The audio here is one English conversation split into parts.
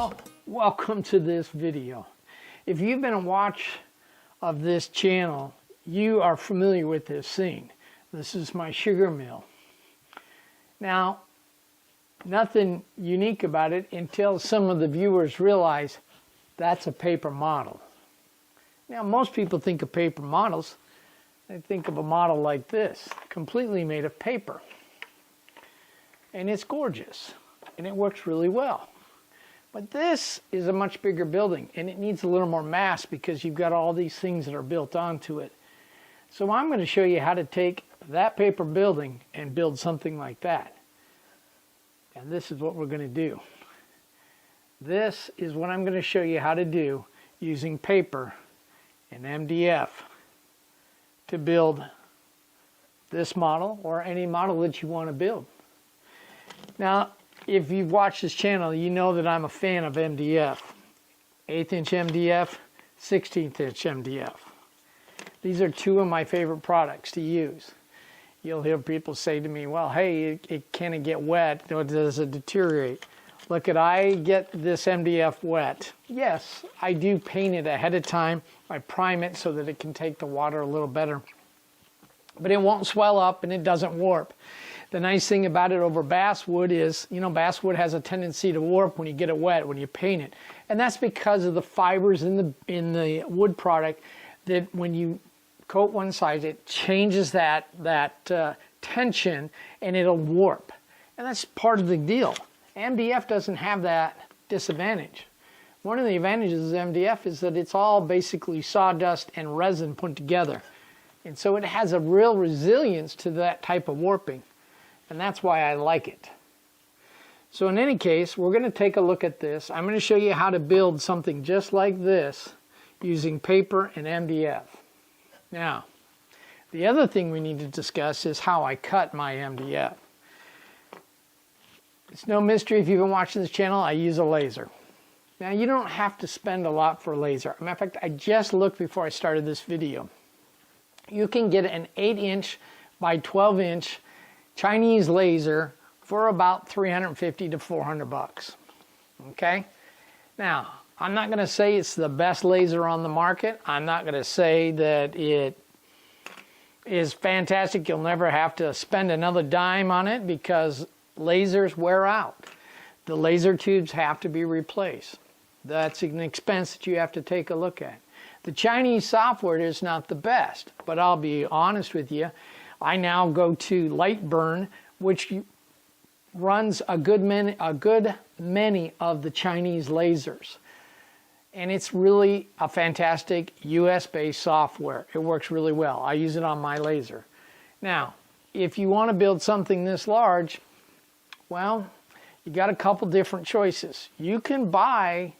Well, welcome to this video. If you've been a watch of this channel, you are familiar with this scene. This is my sugar mill. Now, nothing unique about it until some of the viewers realize that's a paper model. Now, most people think of paper models. They think of a model like this, completely made of paper. And it's gorgeous, and it works really well. But this is a much bigger building, and it needs a little more mass because you've got all these things that are built onto it. So I'm going to show you how to take that paper building and build something like that. And this is what we're going to do. This is what I'm going to show you how to do using paper and MDF to build this model or any model that you want to build. Now, if you've watched this channel, you know that I'm a fan of MDF. 1/8 inch MDF, 1/16 inch MDF. These are two of my favorite products to use. You'll hear people say to me, well, hey, can it get wet or does it deteriorate? Look, I get this MDF wet. Yes, I do paint it ahead of time. I prime it so that it can take the water a little better. But it won't swell up and it doesn't warp. The nice thing about it over basswood is, you know, basswood has a tendency to warp when you get it wet, when you paint it. And that's because of the fibers in the wood product that when you coat one side, it changes that tension and it'll warp. And that's part of the deal. MDF doesn't have that disadvantage. One of the advantages of MDF is that it's all basically sawdust and resin put together. And so it has a real resilience to that type of warping. And that's why I like it. So in any case, we're going to take a look at this. I'm going to show you how to build something just like this using paper and MDF. Now, the other thing we need to discuss is how I cut my MDF. It's no mystery if you've been watching this channel, I use a laser. Now, you don't have to spend a lot for a laser. As a matter of fact, I just looked before I started this video. You can get an 8 inch by 12 inch Chinese laser for about $350 to $400. Okay? Now, I'm not going to say it's the best laser on the market. I'm not going to say that it is fantastic. You'll never have to spend another dime on it because lasers wear out. The laser tubes have to be replaced. That's an expense that you have to take a look at. The Chinese software is not the best, but I'll be honest with you. I now go to Lightburn, which runs a good many of the Chinese lasers. And it's really a fantastic US-based software. It works really well. I use it on my laser. Now, if you want to build something this large, well, you got a couple different choices. You can buy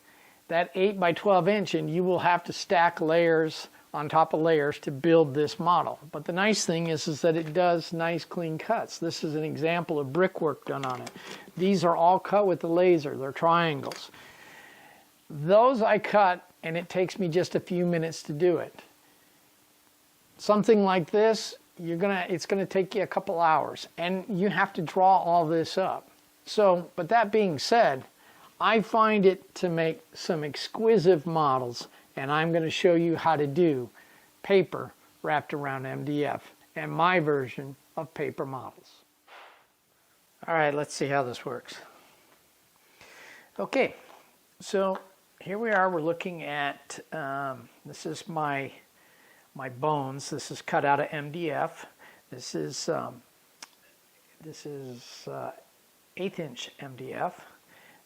that 8 by 12 inch and you will have to stack layers on top of layers to build this model. But the nice thing is that it does nice clean cuts. This is an example of brickwork done on it. These are all cut with the laser. They're triangles. Those I cut and it takes me just a few minutes to do it. Something like this, it's gonna take you a couple hours and you have to draw all this up. So, but that being said, I find it to make some exquisite models, and I'm going to show you how to do paper wrapped around MDF and my version of paper models. All right, let's see how this works. Okay, so here we are. We're looking at, this is my bones. This is cut out of MDF. This is 1/8 inch MDF.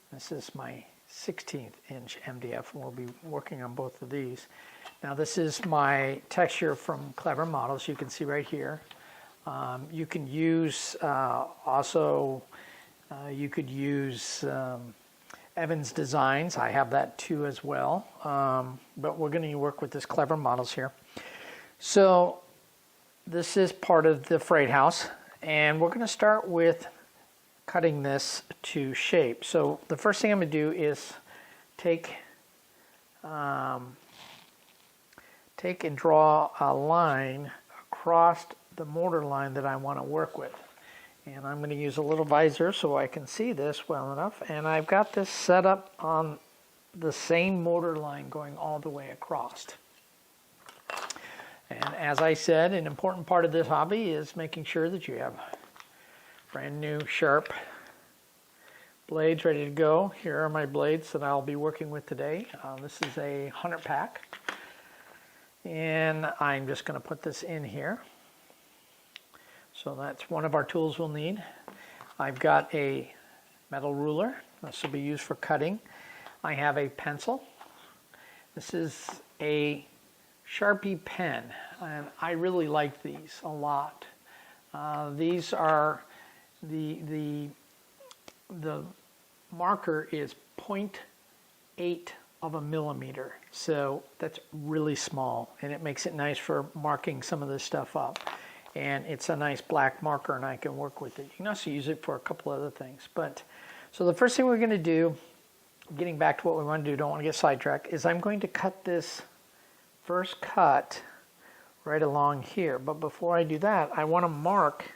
This is my 16th inch MDF, and we'll be working on both of these. Now this is my texture from Clever Models. You can see right here. You can use you could use Evans Designs. I have that too as well. But we're going to work with this Clever Models here. So this is part of the freight house, and we're going to start with cutting this to shape. So the first thing I'm going to do is take and draw a line across the mortar line that I want to work with. And I'm going to use a little visor so I can see this well enough. And I've got this set up on the same mortar line going all the way across. And as I said, an important part of this hobby is making sure that you have brand new sharp blades ready to go. Here are my blades that I'll be working with today. This is a 100 pack. And I'm just going to put this in here. So that's one of our tools we'll need. I've got a metal ruler. This will be used for cutting. I have a pencil. This is a Sharpie pen, and I really like these a lot. These are the marker is 0.8 of a millimeter, so that's really small, and it makes it nice for marking some of this stuff up. And it's a nice black marker, and I can work with it. You can also use it for a couple other things. But so the first thing we're going to do, getting back to what we want to do, don't want to get sidetracked, is I'm going to cut this first cut right along here. But before I do that, I want to mark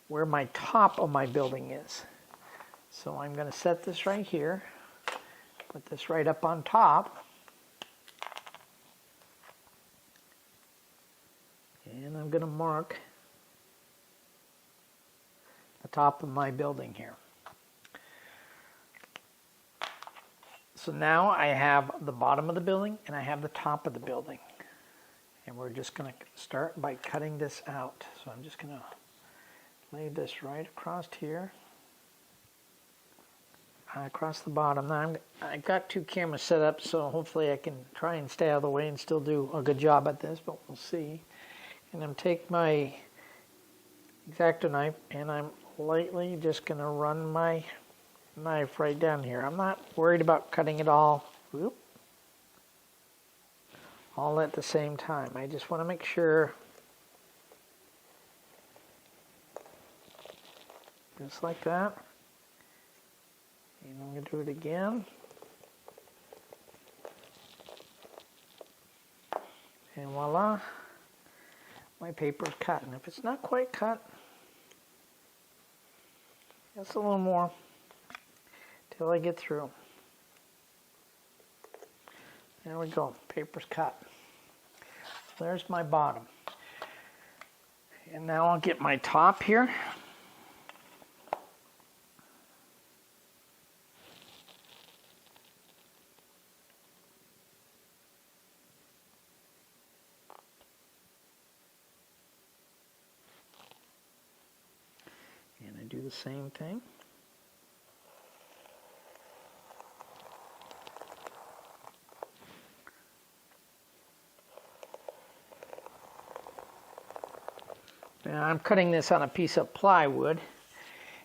where my top of my building is. So I'm going to set this right here, put this right up on top, and I'm going to mark the top of my building here. So now I have the bottom of the building and I have the top of the building. And we're just going to start by cutting this out. So I'm just going to lay this right across here, across the bottom. Now I've got two cameras set up, so hopefully I can try and stay out of the way and still do a good job at this, but we'll see. And I'm taking my X-Acto knife and I'm lightly just going to run my knife right down here. I'm not worried about cutting it all at the same time. I just want to make sure, just like that. And I'm going to do it again. And voila, my paper's cut. And if it's not quite cut, just a little more till I get through. There we go, paper's cut. There's my bottom. And now I'll get my top here. And I do the same thing. Now I'm cutting this on a piece of plywood.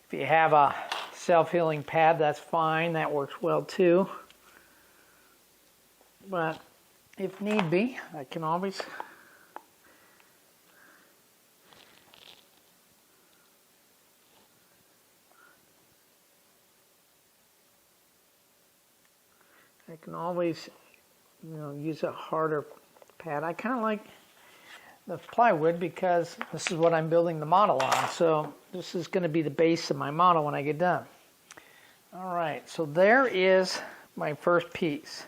If you have a self-healing pad, that's fine. That works well too. But if need be, I can always use a harder pad. I kind of like the plywood because this is what I'm building the model on. So this is going to be the base of my model when I get done. All right, so there is my first piece.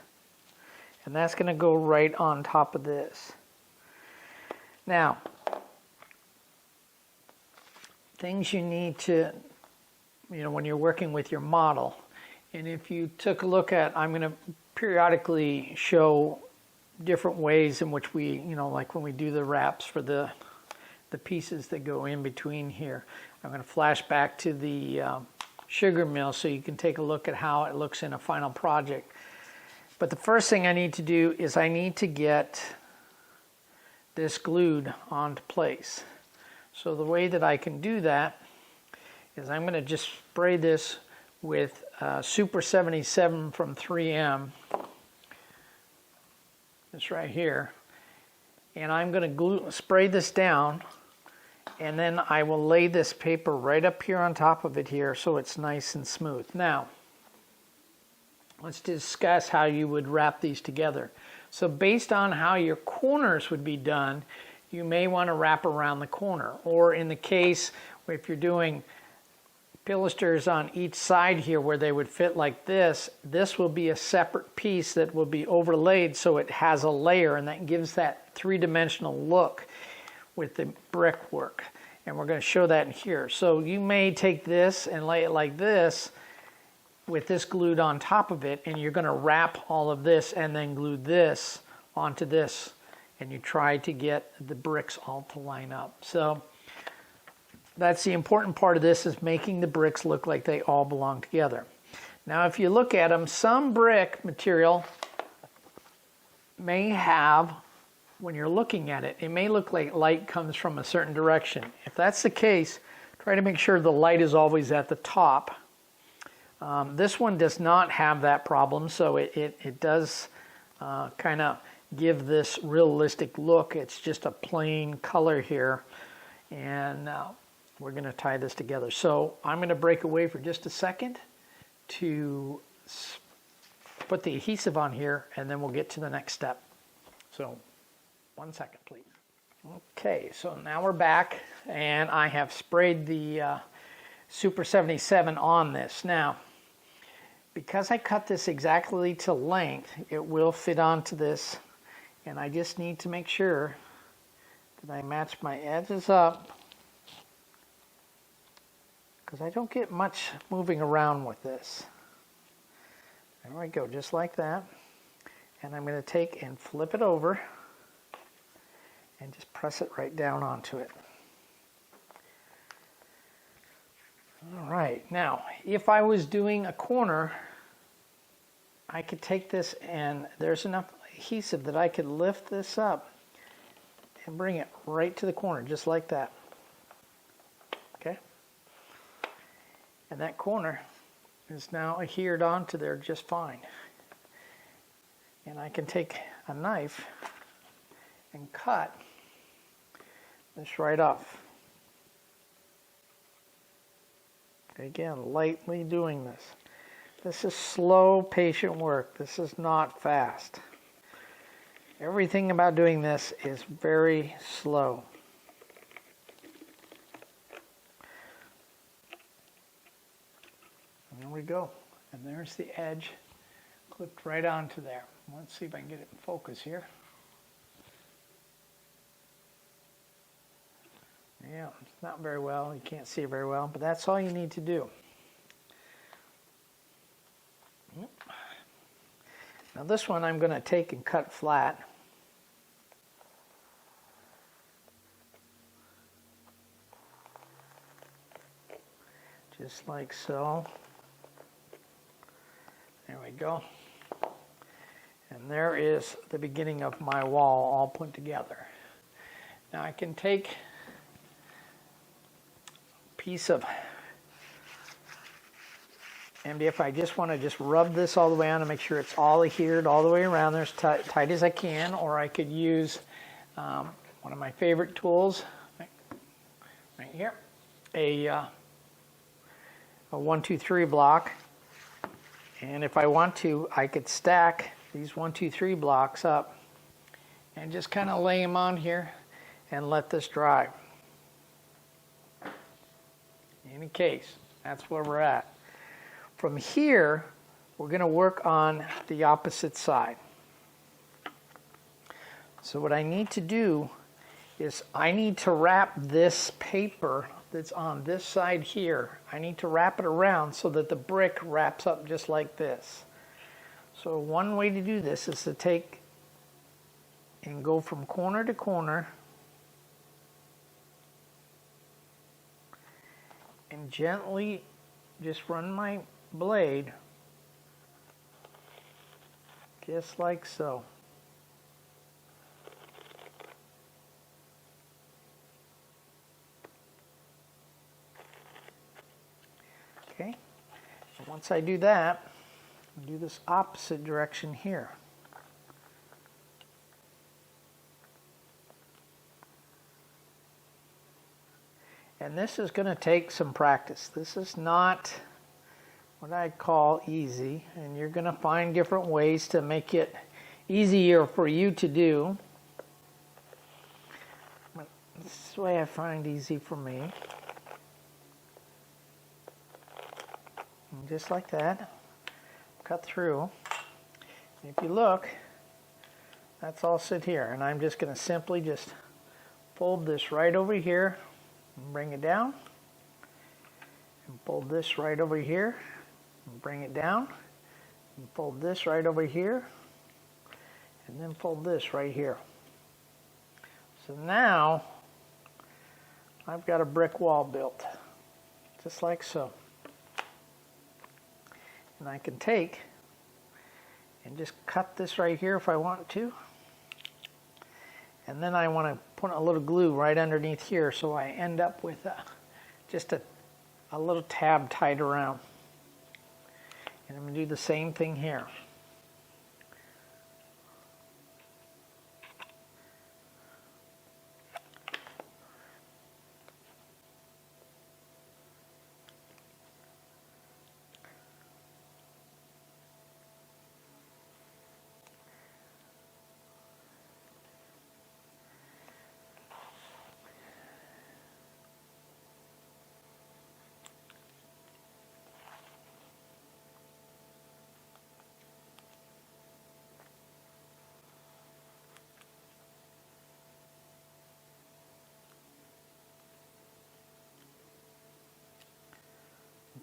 And that's going to go right on top of this. Now, things you need to, when you're working with your model. And if you took a look at, I'm going to periodically show different ways in which we, like when we do the wraps for the pieces that go in between here. I'm going to flash back to the sugar mill so you can take a look at how it looks in a final project. But the first thing I need to do is I need to get this glued onto place. So the way that I can do that is I'm going to just spray this with Super 77 from 3M. This right here. And I'm going to spray this down, and then I will lay this paper right up here on top of it here so it's nice and smooth. Now, let's discuss how you would wrap these together. So based on how your corners would be done, you may want to wrap around the corner. Or in the case if you're doing pilasters on each side here where they would fit like this. This will be a separate piece that will be overlaid so it has a layer, and that gives that three-dimensional look with the brickwork. And we're going to show that in here. So you may take this and lay it like this with this glued on top of it, and you're going to wrap all of this and then glue this onto this, and you try to get the bricks all to line up. So that's the important part of this, is making the bricks look like they all belong together. Now if you look at them, some brick material may have, when you're looking at it, it may look like light comes from a certain direction. If that's the case, try to make sure the light is always at the top. This one does not have that problem, so it does kind of give this realistic look. It's just a plain color here, and we're going to tie this together. So I'm going to break away for just a second to put the adhesive on here, and then we'll get to the next step. So 1 second, please. Okay, so now we're back, and I have sprayed the Super 77 on this. Now, because I cut this exactly to length, it will fit onto this, and I just need to make sure that I match my edges up, because I don't get much moving around with this. There we go, just like that. And I'm going to take and flip it over and just press it right down onto it. All right, now if I was doing a corner, I could take this, and there's enough adhesive that I could lift this up and bring it right to the corner, just like that. Okay? And that corner is now adhered onto there just fine. And I can take a knife and cut this right off. Again, lightly doing this. This is slow, patient work. This is not fast. Everything about doing this is very slow. And there we go. And there's the edge clipped right onto there. Let's see if I can get it in focus here. Yeah, it's not very well. You can't see it very well, but that's all you need to do. Now this one I'm going to take and cut flat. Just like so. There we go. And there is the beginning of my wall all put together. Now I can take a piece of MDF. I just want to rub this all the way on to make sure it's all adhered all the way around there as tight as I can, or I could use one of my favorite tools right here, a 1, 2, 3 block. And if I want to, I could stack these 1, 2, 3 blocks up and just kind of lay them on here and let this dry. In any case, that's where we're at. From here, we're going to work on the opposite side. So what I need to do is I need to wrap this paper that's on this side here. I need to wrap it around so that the brick wraps up just like this. So one way to do this is to take and go from corner to corner and gently just run my blade just like so. Okay, so once I do that, I'll do this opposite direction here. And this is going to take some practice. This is not what I call easy, and you're going to find different ways to make it easier for you to do. But this is the way I find easy for me. And just like that, cut through. And if you look, that's all sit here. And I'm just going to simply just fold this right over here and bring it down. And fold this right over here and bring it down. And fold this right over here. And then fold this right here. So now I've got a brick wall built, just like so. And I can take and just cut this right here if I want to. And then I want to put a little glue right underneath here so I end up with just a little tab tied around. And I'm going to do the same thing here.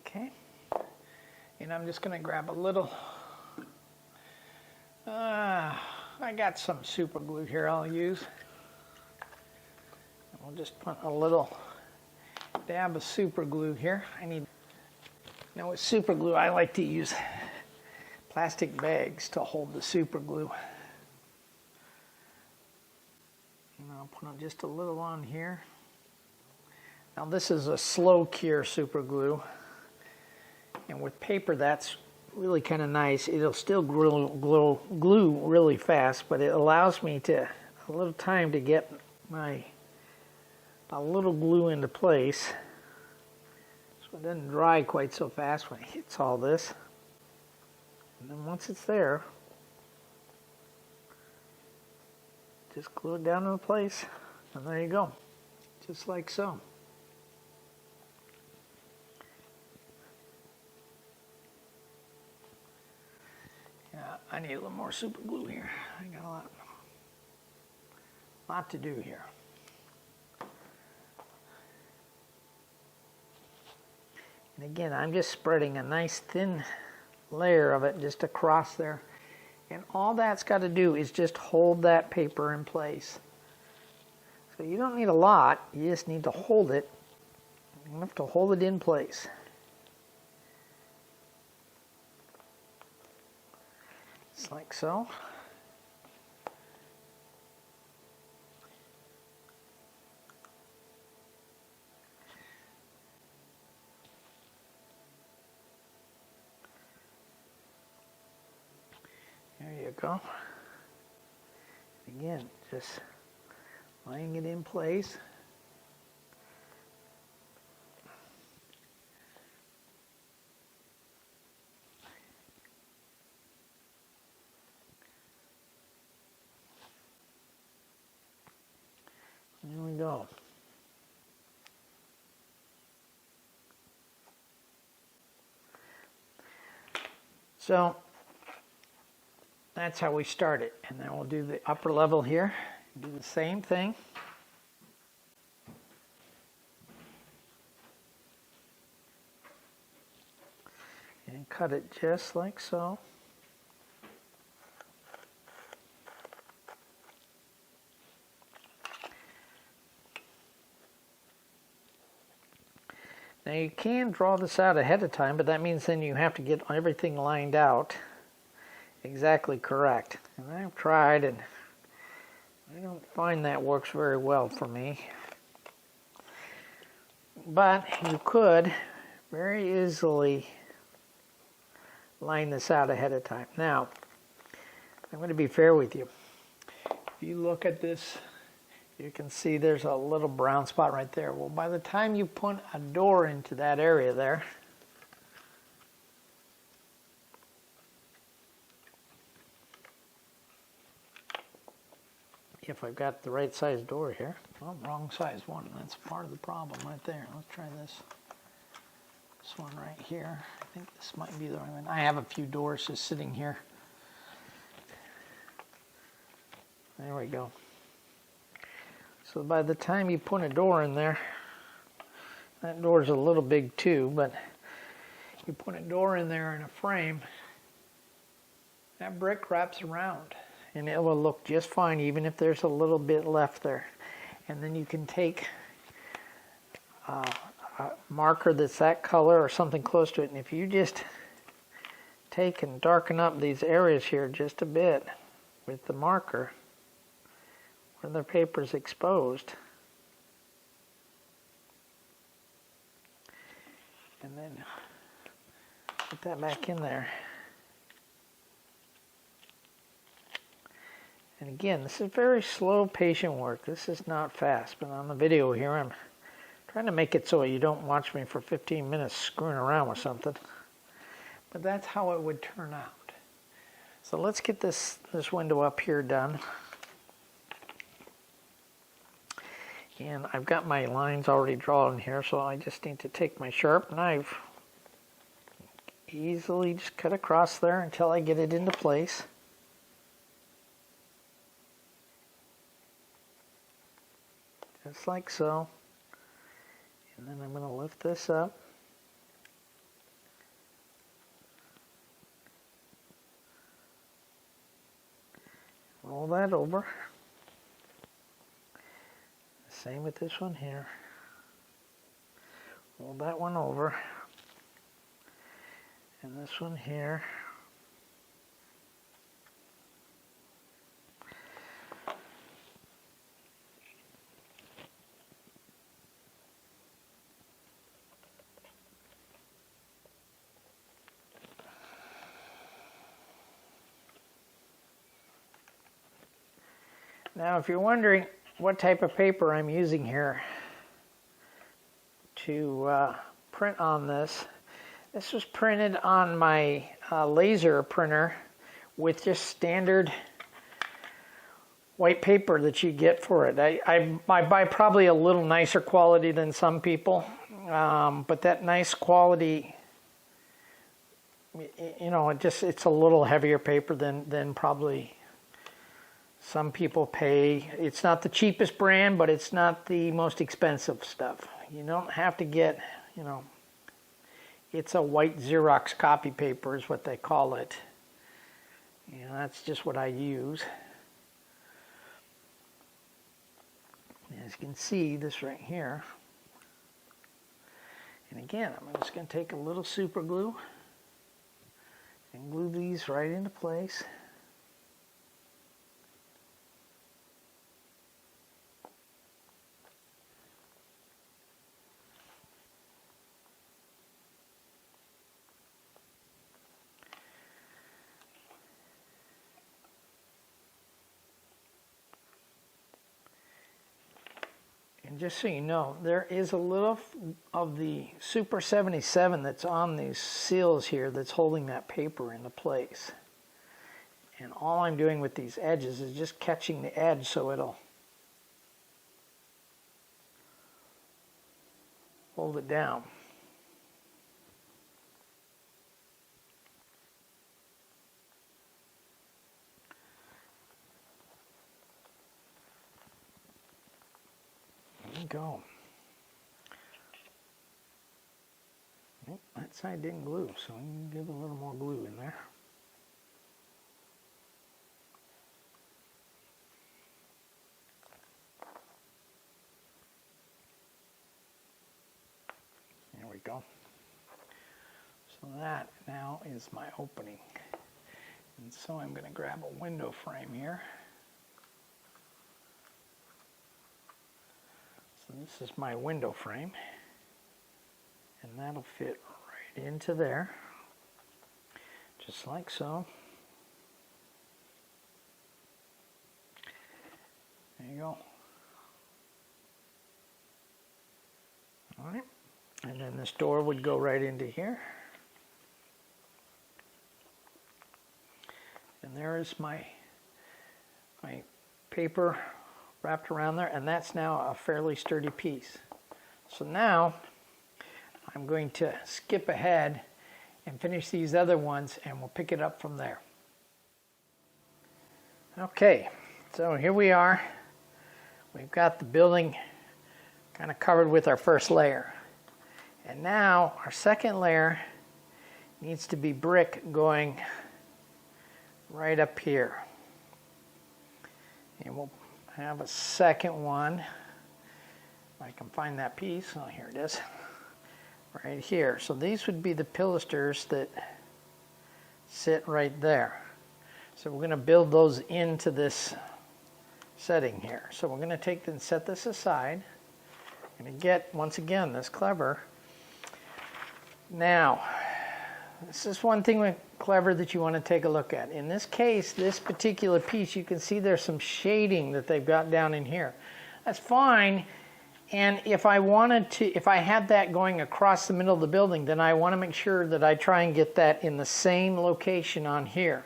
Okay, and I'm just going to grab a little, I got some super glue here I'll use. And we'll just put a little dab of super glue here. Now with super glue, I like to use plastic bags to hold the super glue. And I'll put just a little on here. Now this is a slow cure super glue. And with paper, that's really kind of nice. It'll still glue really fast, but it allows me a little time to get a little glue into place. So it doesn't dry quite so fast when it hits all this. And then once it's there, just glue it down into place. And there you go. Just like so. I need a little more super glue here. I got a lot to do here. And again, I'm just spreading a nice thin layer of it just across there. And all that's got to do is just hold that paper in place. So you don't need a lot, you just need to hold it. You have to hold it in place. Just like so. There you go. Again, just laying it in place. There we go. So that's how we start it. And then we'll do the upper level here. Do the same thing. And cut it just like so. Now you can draw this out ahead of time, but that means then you have to get everything lined out exactly correct. And I've tried, and I don't find that works very well for me. But you could very easily line this out ahead of time. Now, I'm going to be fair with you. If you look at this, you can see there's a little brown spot right there. Well, by the time you put a door into that area there, if I've got the right size door here, well, wrong size one, that's part of the problem right there. Let's try this This one right here. I think this might be the right one. I have a few doors just sitting here. There we go. So by the time you put a door in there, that door's a little big too, but you put a door in there in a frame, that brick wraps around and it will look just fine even if there's a little bit left there. And then you can take a marker that's that color or something close to it, and if you just take and darken up these areas here just a bit with the marker where the paper's exposed, and then put that back in there. And again, this is very slow, patient work. This is not fast, but on the video here I'm trying to make it so you don't watch me for 15 minutes screwing around with something. But that's how it would turn out. So let's get this window up here done. And I've got my lines already drawn here, so I just need to take my sharp knife, easily just cut across there until I get it into place. Just like so. And then I'm going to lift this up. Roll that over. Same with this one here. Roll that one over. And this one here. Now, if you're wondering what type of paper I'm using here to print on this, this was printed on my laser printer with just standard white paper that you get for it. I buy probably a little nicer quality than some people, but that nice quality, you know, it's a little heavier paper than probably some people pay. It's not the cheapest brand, but it's not the most expensive stuff. You don't have to get, you know, it's a white Xerox copy paper is what they call it. You know, that's just what I use. As you can see, this right here. And again, I'm just going to take a little super glue and glue these right into place. And just so you know, there is a little of the Super 77 that's on these seals here that's holding that paper into place. And all I'm doing with these edges is just catching the edge so it'll hold it down. Go. Oh, that side didn't glue, so I'm going to give a little more glue in there. There we go. So that now is my opening. And so I'm going to grab a window frame here. So this is my window frame, and that'll fit right into there, just like so. There you go. All right, and then this door would go right into here. And there is my paper wrapped around there, and that's now a fairly sturdy piece. So now I'm going to skip ahead and finish these other ones, and we'll pick it up from there. Okay, so here we are. We've got the building kind of covered with our first layer. And now our second layer needs to be brick going right up here. And we'll have a second one. If I can find that piece. Oh, here it is. Right here. So these would be the pilasters that sit right there. So we're going to build those into this setting here. So we're going to take and set this aside. I'm going to get, once again, this clever. Now, this is one thing with clever that you want to take a look at. In this case, this particular piece, you can see there's some shading that they've got down in here. That's fine. And if I wanted to, if I had that going across the middle of the building, then I want to make sure that I try and get that in the same location on here.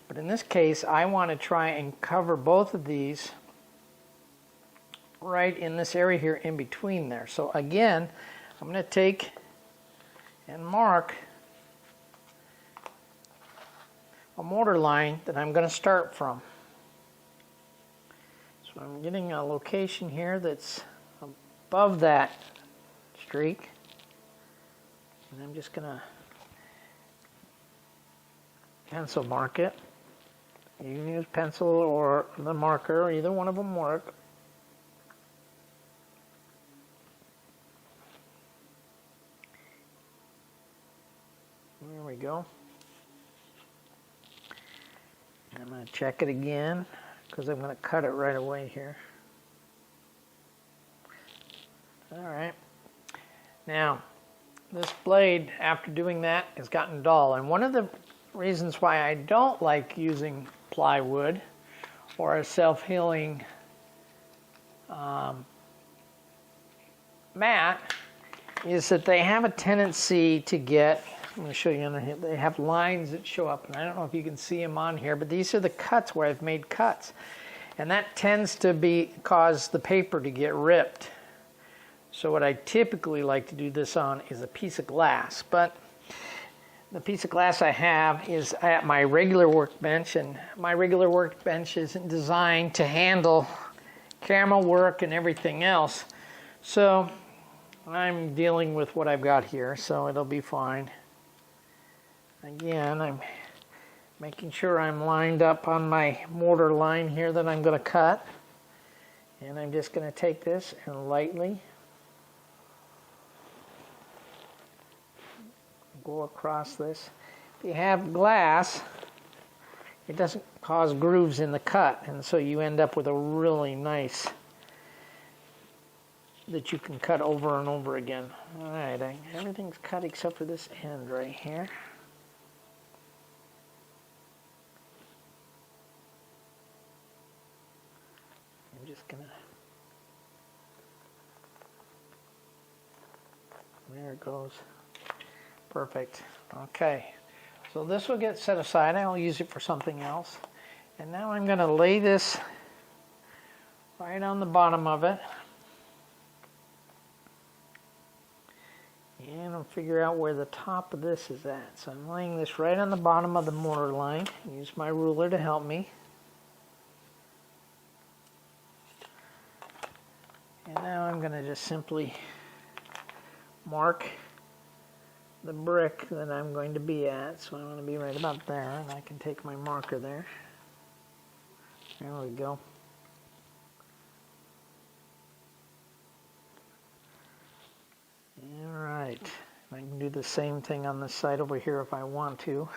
But in this case, I want to try and cover both of these right in this area here in between there. So again, I'm going to take and mark a mortar line that I'm going to start from. So I'm getting a location here that's above that streak, and I'm just going to pencil mark it. You can use pencil or the marker, either one of them work. There we go. I'm going to check it again because I'm going to cut it right away here. Alright. Now, this blade, after doing that, has gotten dull. And one of the reasons why I don't like using plywood or a self-healing mat is that they have a tendency to get, I'm going to show you under here, they have lines that show up, and I don't know if you can see them on here, but these are the cuts where I've made cuts. And that tends to cause the paper to get ripped. So what I typically like to do this on is a piece of glass, but the piece of glass I have is at my regular workbench, and my regular workbench isn't designed to handle camera work and everything else. So I'm dealing with what I've got here, so it'll be fine. Again, I'm making sure I'm lined up on my mortar line here that I'm going to cut. And I'm just going to take this and lightly go across this. If you have glass, it doesn't cause grooves in the cut, and so you end up with a really nice that you can cut over and over again. Alright, everything's cut except for this end right here. I'm just gonna, there it goes. Perfect. Okay, so this will get set aside. I'll use it for something else. And now I'm going to lay this right on the bottom of it. And I'll figure out where the top of this is at. So I'm laying this right on the bottom of the mortar line. Use my ruler to help me. And now I'm going to just simply mark the brick that I'm going to be at. So I'm going to be right about there, and I can take my marker there. There we go. Alright, I can do the same thing on this side over here if I want to.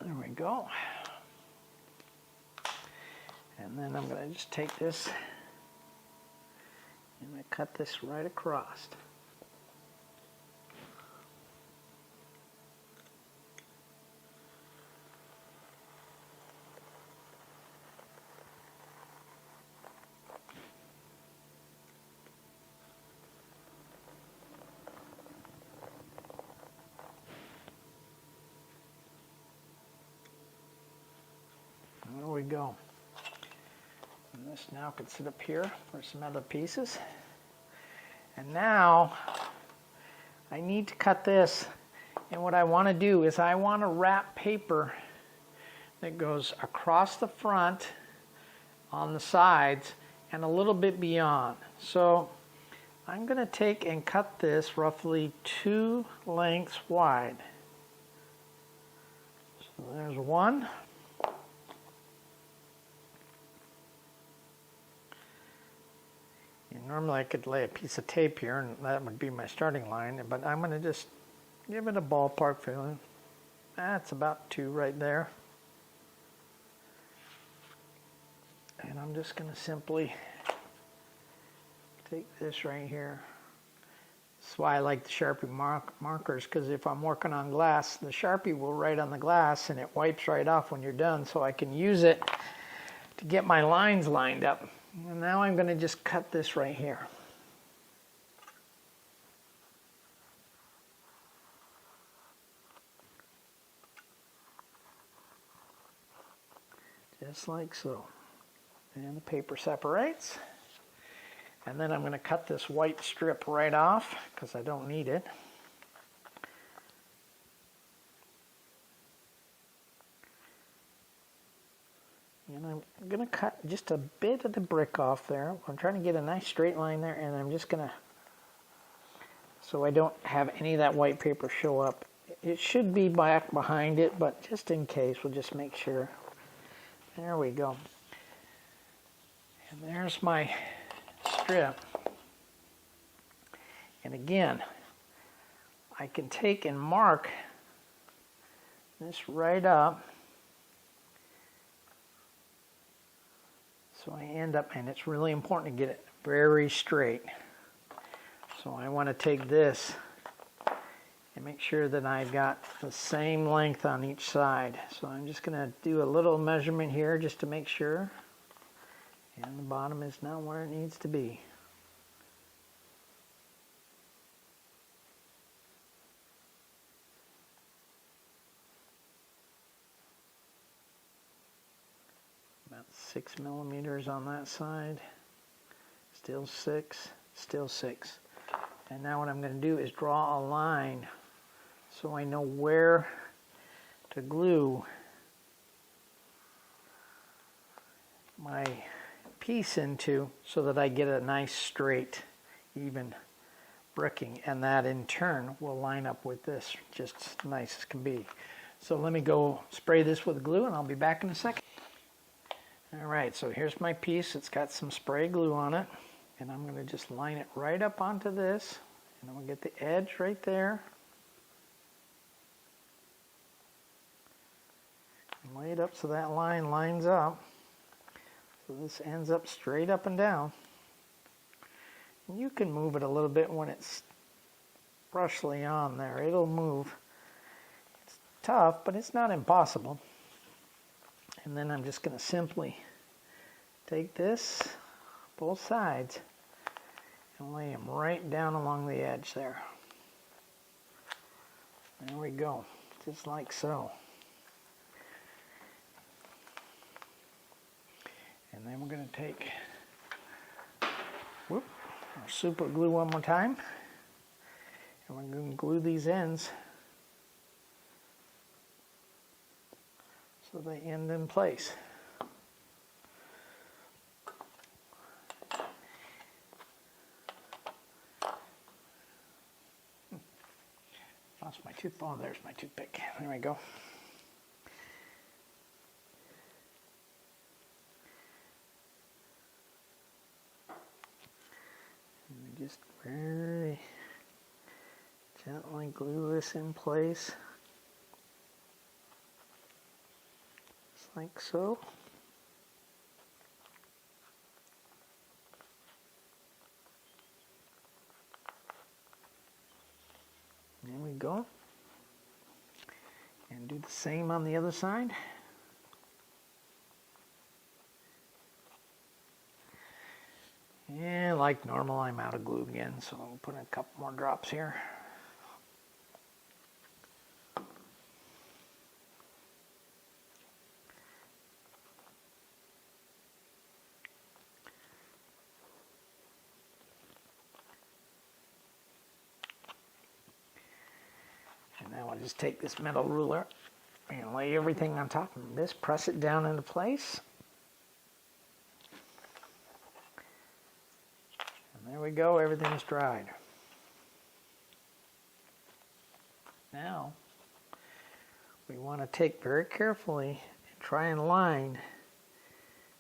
There we go. And And then I'm going to just take this and I cut this right across. There we go. And this now can sit up here for some other pieces. And now I need to cut this. And what I want to do is I want to wrap paper that goes across the front, on the sides, and a little bit beyond. So I'm going to take and cut this roughly 2 lengths wide. So there's one. Normally I could lay a piece of tape here and that would be my starting line, but I'm going to just give it a ballpark feeling. That's about 2 right there. And I'm just going to simply take this right here. That's why I like the Sharpie markers, because if I'm working on glass, the Sharpie will write on the glass and it wipes right off when you're done, so I can use it to get my lines lined up. And now I'm going to just cut this right here. Just like so. And the paper separates. And then I'm going to cut this white strip right off because I don't need it. And I'm going to cut just a bit of the brick off there. I'm trying to get a nice straight line there, and I'm just going to, so I don't have any of that white paper show up. It should be back behind it, but just in case, we'll just make sure. There we go. And there's my strip. And again, I can take and mark this right up. So I end up, and it's really important to get it very straight. So I want to take this and make sure that I've got the same length on each side. So I'm just going to do a little measurement here just to make sure. And the bottom is now where it needs to be. About 6 millimeters on that side. Still 6, still 6. And now what I'm going to do is draw a line so I know where to glue my piece into so that I get a nice straight even bricking, and that in turn will line up with this just nice as can be. So let me go spray this with glue and I'll be back in a second. Alright, so here's my piece. It's got some spray glue on it, and I'm going to just line it right up onto this, and I'm going to get the edge right there and lay it up so that line lines up. So this ends up straight up and down. And you can move it a little bit when it's brushly on there. It'll move. It's tough, but it's not impossible. And then I'm just going to simply take this, both sides, and lay them right down along the edge there. There we go, just like so. And then we're going to take our super glue one more time, and we're going to glue these ends so they end in place. Lost my tooth. Oh, there's my toothpick. There we go. And we just very gently glue this in place. Like so. There we go. And do the same on the other side. And like normal, I'm out of glue again, so I'll put in a couple more drops here. And now I'll just take this metal ruler and lay everything on top of this, press it down into place. And there we go, everything's dried. Now, we want to take very carefully and try and line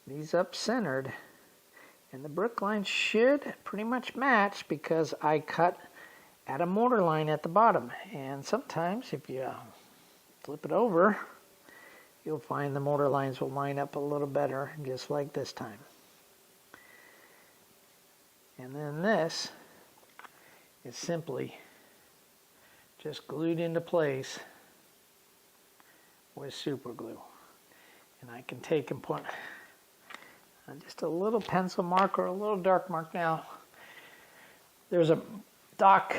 these up centered. And the brick lines should pretty much match because I cut at a mortar line at the bottom. And sometimes if you flip it over, you'll find the mortar lines will line up a little better, just like this time. And then this is simply just glued into place with super glue. And I can take and put just a little pencil mark or a little dark mark. Now, there's a dock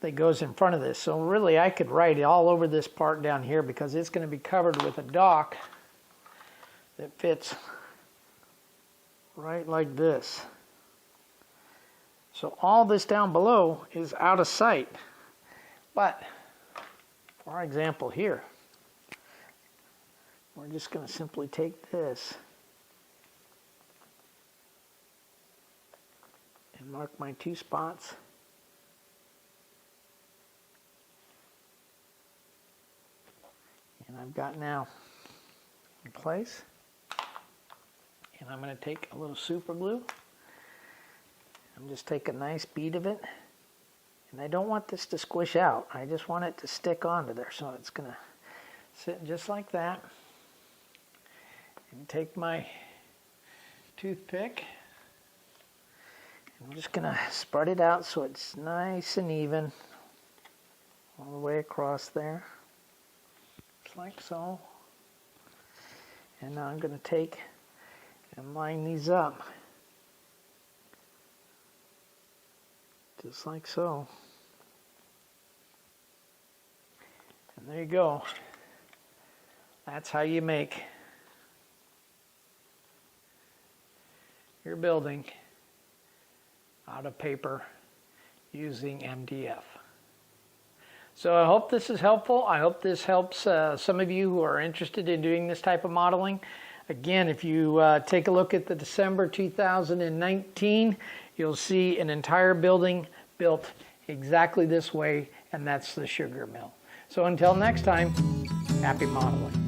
that goes in front of this, so really I could write it all over this part down here because it's going to be covered with a dock that fits right like this. So all this down below is out of sight. But for our example here, we're just going to simply take this and mark my 2 spots. And I've got now in place. And I'm going to take a little super glue. I'm just take a nice bead of it. And I don't want this to squish out. I just want it to stick onto there. So it's going to sit just like that. And take my toothpick. I'm just going to spread it out so it's nice and even all the way across there. Just like so. And now I'm going to take and line these up. Just like so. And there you go. That's how you make your building out of paper using MDF. So I hope this is helpful. I hope this helps some of you who are interested in doing this type of modeling. Again, if you take a look at the December 2019, you'll see an entire building built exactly this way, and that's the sugar mill. So until next time, happy modeling.